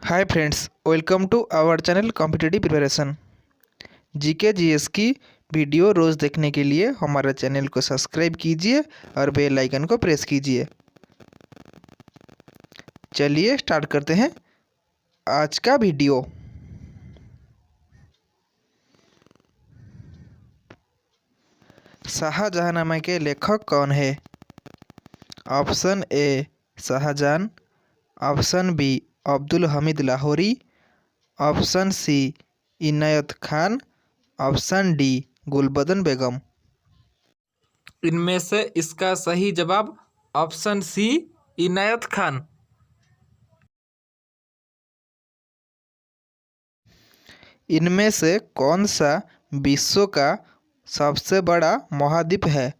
Hi friends, welcome to our channel competitive preparation. GK GS की video रोज़ देखने के लिए हमारे चैनल को सब्सक्राइब कीजिए और बेल आइकन को प्रेस कीजिए। चलिए स्टार्ट करते हैं आज का वीडियो। शाहजहांनामा के लेखक कौन है? Option A Shahjahan, option B Abdul Hamid Lahori, option C Inayat Khan, option D Gulbadan Begum. इनमें से इसका सही जवाब ऑप्शन सी इनायत खान। इनमें से कौन सा विश्व का सबसे बड़ा महाद्वीप है?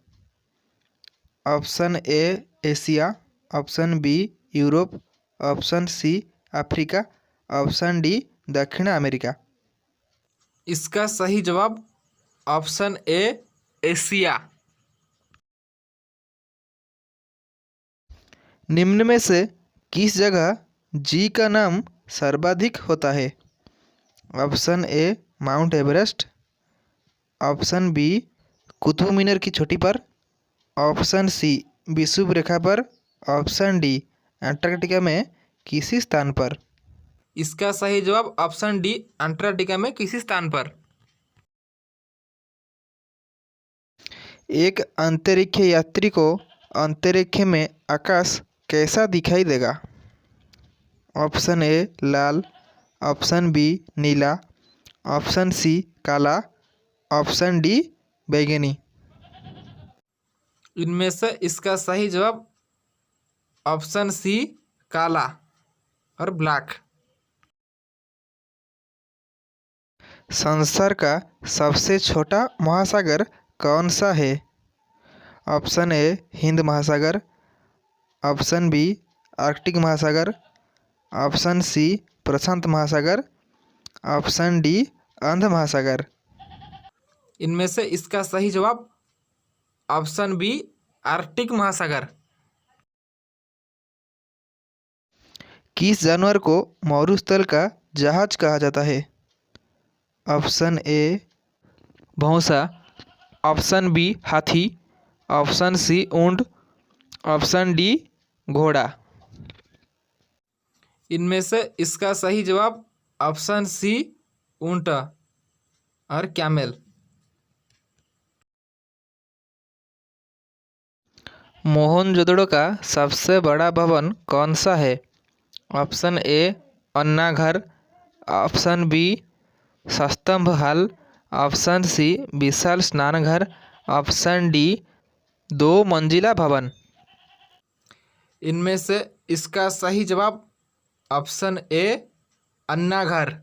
Option A Asia, option B Europe, option C Africa, option D दक्षिण अमेरिका। इसका सही जवाब ऑप्शन ए एशिया। निम्न में से किस जगह जी का नाम सर्वाधिक होता है? Option A Mount Everest, option B Qutub Minar की चोटी पर, ऑप्शन सी विषुव रेखा पर, ऑप्शन डी अंटार्कटिका में किसी स्थान पर। इसका सही जवाब ऑप्शन डी अंटार्कटिका में किसी स्थान पर। एक अंतरिक्ष यात्री को अंतरिक्ष में आकाश कैसा दिखाई देगा? ऑप्शन ए लाल, ऑप्शन बी नीला, ऑप्शन सी काला, ऑप्शन डी बैंगनी। इनमें से इसका सही जवाब ऑप्शन सी काला और ब्लैक। संसार का सबसे छोटा महासागर कौन सा है? ऑप्शन ए हिंद महासागर, ऑप्शन बी आर्कटिक महासागर, ऑप्शन सी प्रशांत महासागर, ऑप्शन डी अंध महासागर। इनमें से इसका सही जवाब ऑप्शन बी आर्कटिक महासागर। किस जानवर को मरुस्थल का जहाज कहा जाता है? ऑप्शन ए भौंसा, ऑप्शन बी हाथी, ऑप्शन सी ऊंट, ऑप्शन डी घोड़ा। इनमें से इसका सही जवाब ऑप्शन सी ऊंट और कैमल। मोहनजोदड़ो का सबसे बड़ा भवन कौन सा है? ऑप्शन ए अन्ना घर, ऑप्शन बी स्तंभ हॉल, ऑप्शन सी विशाल स्नान घर, ऑप्शन डी 2 मंजिला भवन। इनमें से इसका सही जवाब ऑप्शन ए अन्ना घर।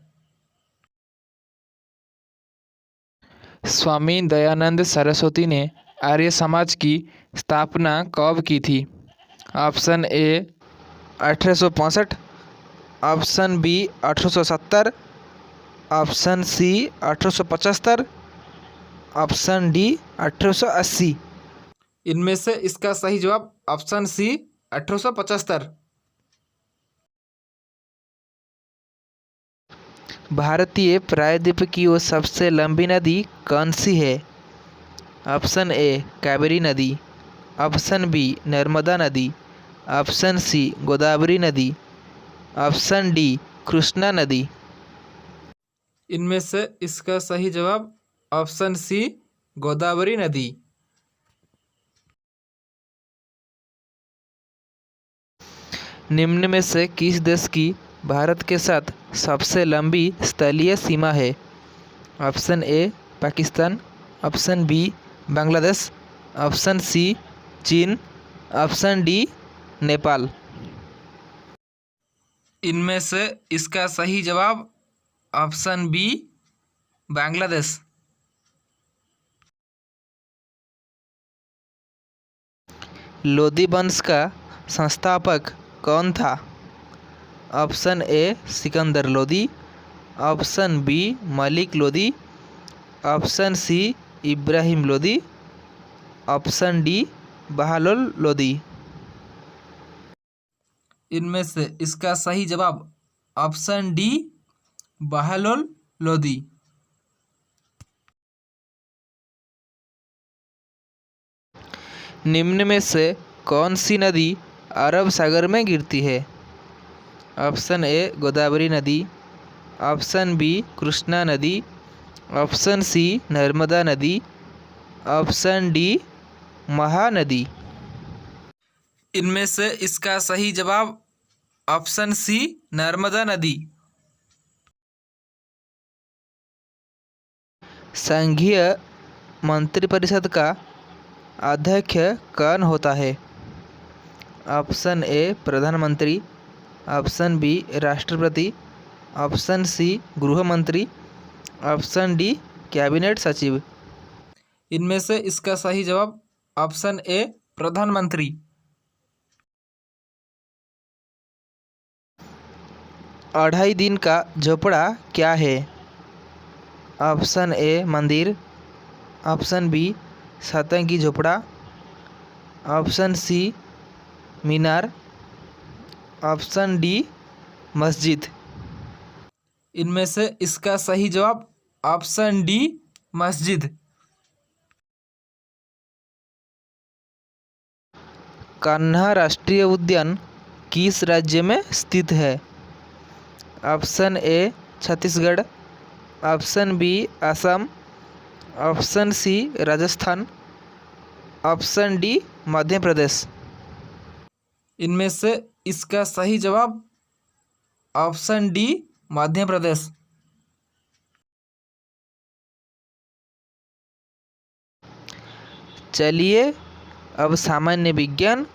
स्वामी दयानंद सरस्वती ने आर्य समाज की स्थापना कब की थी? Option A 1865, option B 1870, option C 1875, option D 1880। इनमें से इसका सही जवाब ऑप्शन सी 1875। भारतीय प्रायद्वीप की वो सबसे लंबी नदी कौन सी है? ऑप्शन ए कावेरी नदी, ऑप्शन बी नर्मदा नदी, ऑप्शन सी गोदावरी नदी, ऑप्शन डी कृष्णा नदी। इनमें से इसका सही जवाब ऑप्शन सी गोदावरी नदी। निम्न में से किस देश की भारत के साथ सबसे लंबी स्थलीय सीमा है? Option A Pakistan, option B Bangladesh, option C चीन, ऑप्शन डी नेपाल। इनमें से इसका सही जवाब ऑप्शन बी बांग्लादेश। लोदी वंश का संस्थापक कौन था? Option A Sikandar Lodi, option B Malik Lodi, option C Ibrahim Lodi, option D Bahadur Lodi. इनमें से इसका सही जवाब ऑप्शन डी बहलोल लोदी। निम्न में से कौन सी नदी अरब सागर में गिरती है? ऑप्शन ए गोदावरी नदी, ऑप्शन बी कृष्णा नदी, ऑप्शन सी नर्मदा नदी, ऑप्शन डी महानदी। इनमें से इसका सही जवाब ऑप्शन सी नर्मदा नदी। संघीय मंत्रिपरिषद का अध्यक्ष कौन होता है? ऑप्शन ए प्रधानमंत्री, ऑप्शन बी राष्ट्रपति, ऑप्शन सी गृह मंत्री, ऑप्शन डी कैबिनेट सचिव। इनमें से इसका सही जवाब ऑप्शन ए प्रधानमंत्री। अढ़ाई दिन का झोपड़ा क्या है? ऑप्शन ए मंदिर, ऑप्शन बी सातंगी झोपड़ा, ऑप्शन सी मीनार, ऑप्शन डी मस्जिद। इनमें से इसका सही जवाब ऑप्शन डी मस्जिद। कान्हा राष्ट्रीय उद्यान किस राज्य में स्थित है? Option A Chhattisgarh, option B Assam, option C Rajasthan, option D Madhya Pradesh. इनमें से इसका सही जवाब ऑप्शन डी मध्य प्रदेश। चलिए अब सामान्य विज्ञान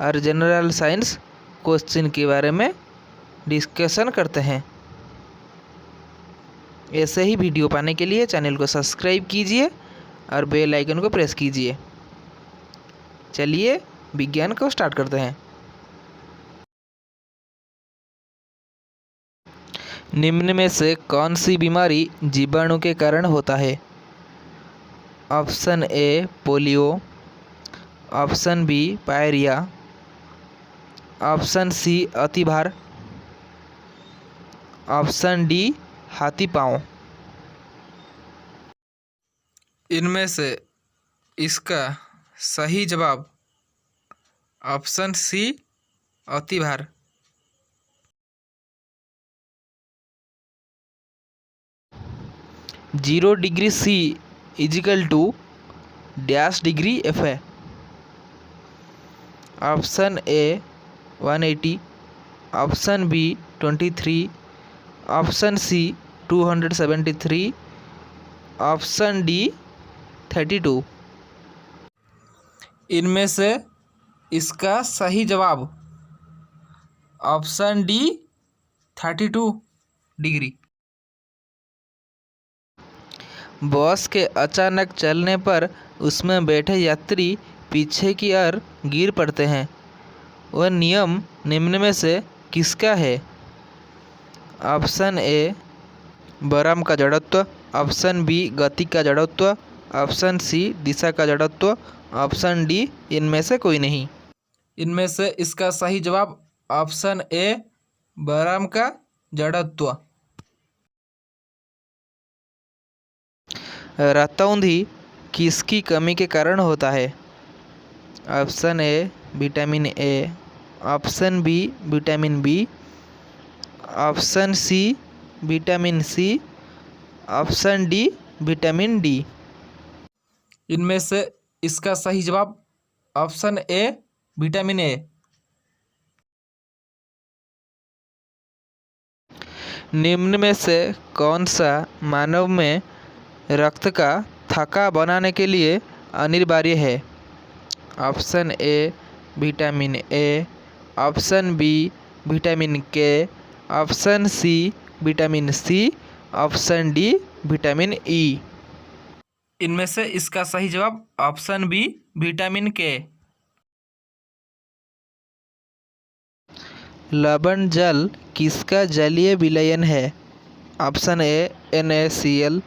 और जनरल साइंस क्वेश्चन के बारे में डिस्कशन करते हैं। ऐसे ही वीडियो पाने के लिए चैनल को सब्सक्राइब कीजिए और बेल आइकन को प्रेस कीजिए। चलिए विज्ञान को स्टार्ट करते हैं। निम्न में से कौन सी बीमारी जीवाणु के कारण होता है? Option A polio, option B pyorrhoea, option C अतिभार, ऑप्शन डी हाथी पाँव। इनमें से इसका सही जवाब ऑप्शन सी अतिभार। 0 degree C equal to dash degree F है? Option A 180, option B 23, option C 273, option D 32। इनमें से इसका सही जवाब ऑप्शन डी 32 डिग्री। बस के अचानक चलने पर उसमें बैठे यात्री पीछे की ओर गिर पड़ते हैं। वह नियम निम्न में से किसका है? ऑप्शन ए बराम का जड़त्व, ऑप्शन बी गति का जड़त्व, ऑप्शन सी दिशा का जड़त्व, ऑप्शन डी इनमें से कोई नहीं। इनमें से इसका सही जवाब ऑप्शन ए बराम का जड़त्व। रतौंधी किसकी कमी के कारण होता है? Option A vitamin A, option B vitamin B, option C vitamin C, option D vitamin D. इनमें से इसका सही जवाब ऑप्शन ए विटामिन ए। निम्न में से कौन सा मानव में रक्त का थक्का बनाने के लिए अनिवार्य है? Option A vitamin A, option B vitamin K, option C vitamin C, option D vitamin E. इनमें से इसका सही जवाब ऑप्शन बी विटामिन के। लवण जल किसका जलीय विलयन है? Option A NaCl,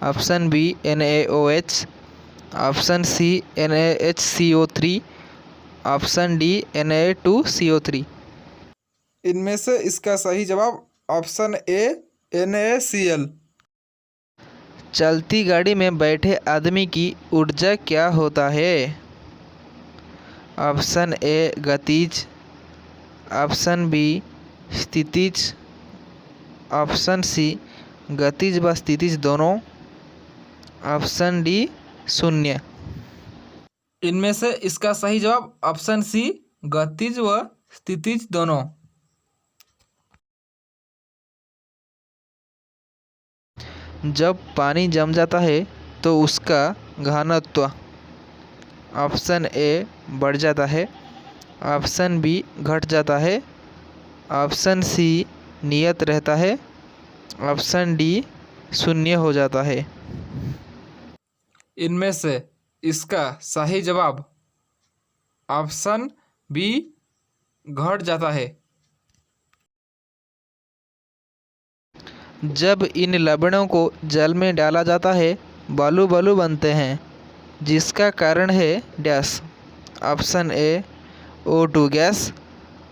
option B NaOH, option C NaHCO3, option D Na2CO3। इनमें से इसका सही जवाब ऑप्शन ए NaCl। चलती गाड़ी में बैठे आदमी की ऊर्जा क्या होता है? ऑप्शन ए गतिज, ऑप्शन बी स्थितिज, ऑप्शन सी गतिज व स्थितिज दोनों, ऑप्शन डी शून्य। इनमें से इसका सही जवाब ऑप्शन सी गतिज व स्थितिज दोनों। जब पानी जम जाता है तो उसका घनत्व ऑप्शन ए बढ़ जाता है, ऑप्शन बी घट जाता है, ऑप्शन सी नियत रहता है, ऑप्शन डी शून्य हो जाता है। इनमें से इसका सही जवाब ऑप्शन बी घट जाता है। जब इन लवणों को जल में डाला जाता है बालू बालू बनते हैं, जिसका कारण है dash. Option A O2 gas,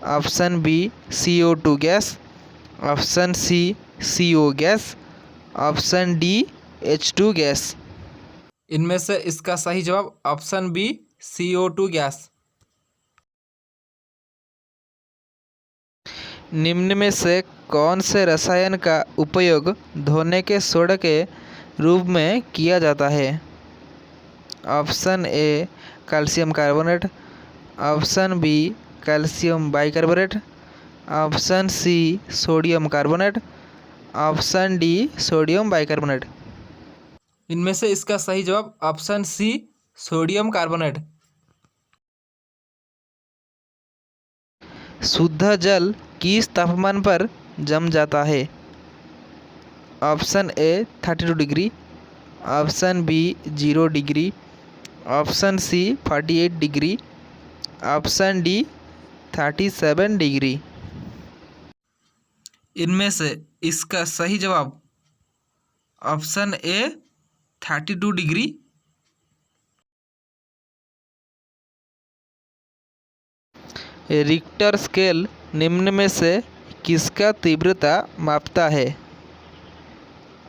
option B CO2 gas, option C CO gas, option D H2 gas. इनमें से इसका सही जवाब ऑप्शन बी CO2 गैस। निम्न में से कौन से रसायन का उपयोग धोने के सोडा के रूप में किया जाता है? Option A calcium carbonate, option B calcium bicarbonate, option C sodium carbonate, option D sodium bicarbonate. इनमें से इसका सही जवाब ऑप्शन सी सोडियम कार्बोनेट। शुद्ध जल किस तापमान पर जम जाता है? Option A 32 degree, option B 0 degree, option C 48 degree, option D 37 degree. इनमें से इसका सही जवाब option A 32 degree. Richter scale निम्न में से किसका तीव्रता मापता है?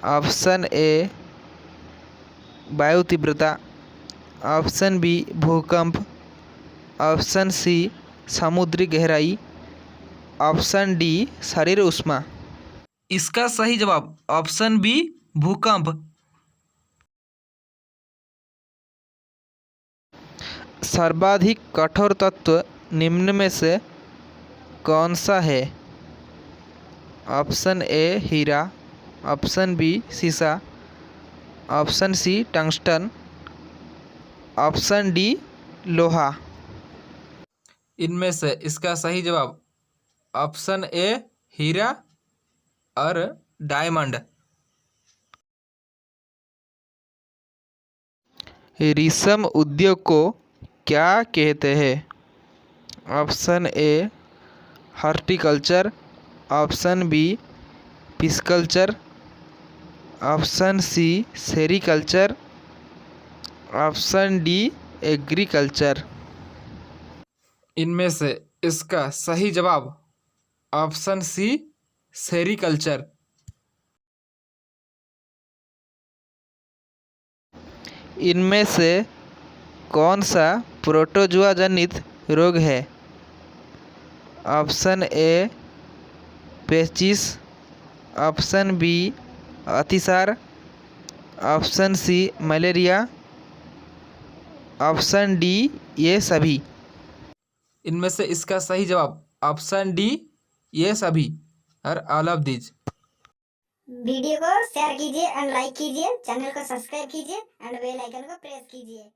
ऑप्शन ए वायु तीव्रता, ऑप्शन बी भूकंप, ऑप्शन सी समुद्री गहराई, ऑप्शन डी शरीर ऊष्मा। इसका सही जवाब ऑप्शन बी भूकंप। सर्वाधिक कठोर तत्व निम्न में से कौन सा है? ऑप्शन ए हीरा, ऑप्शन बी सीसा, option C tungsten, option D लोहा। इनमें से इसका सही जवाब ऑप्शन ए हीरा और डायमंड। रेशम उद्योग को क्या कहते हैं? Option A horticulture, option B pisciculture, option C sericulture, option D agriculture. इनमें से इसका सही जवाब ऑप्शन सी सेरीकल्चर। इनमें से कौन सा प्रोटोजुआ जनित रोग है? ऑप्शन ए पेचिस, ऑप्शन बी अतिसार, option C malaria, option D ये सभी। इनमें से इसका सही जवाब ऑप्शन डी ये सभी और ऑल ऑफ दीज। वीडियो को शेयर कीजिए एंड लाइक कीजिए, चैनल को सब्सक्राइब कीजिए एंड बेल आइकन को प्रेस कीजिए।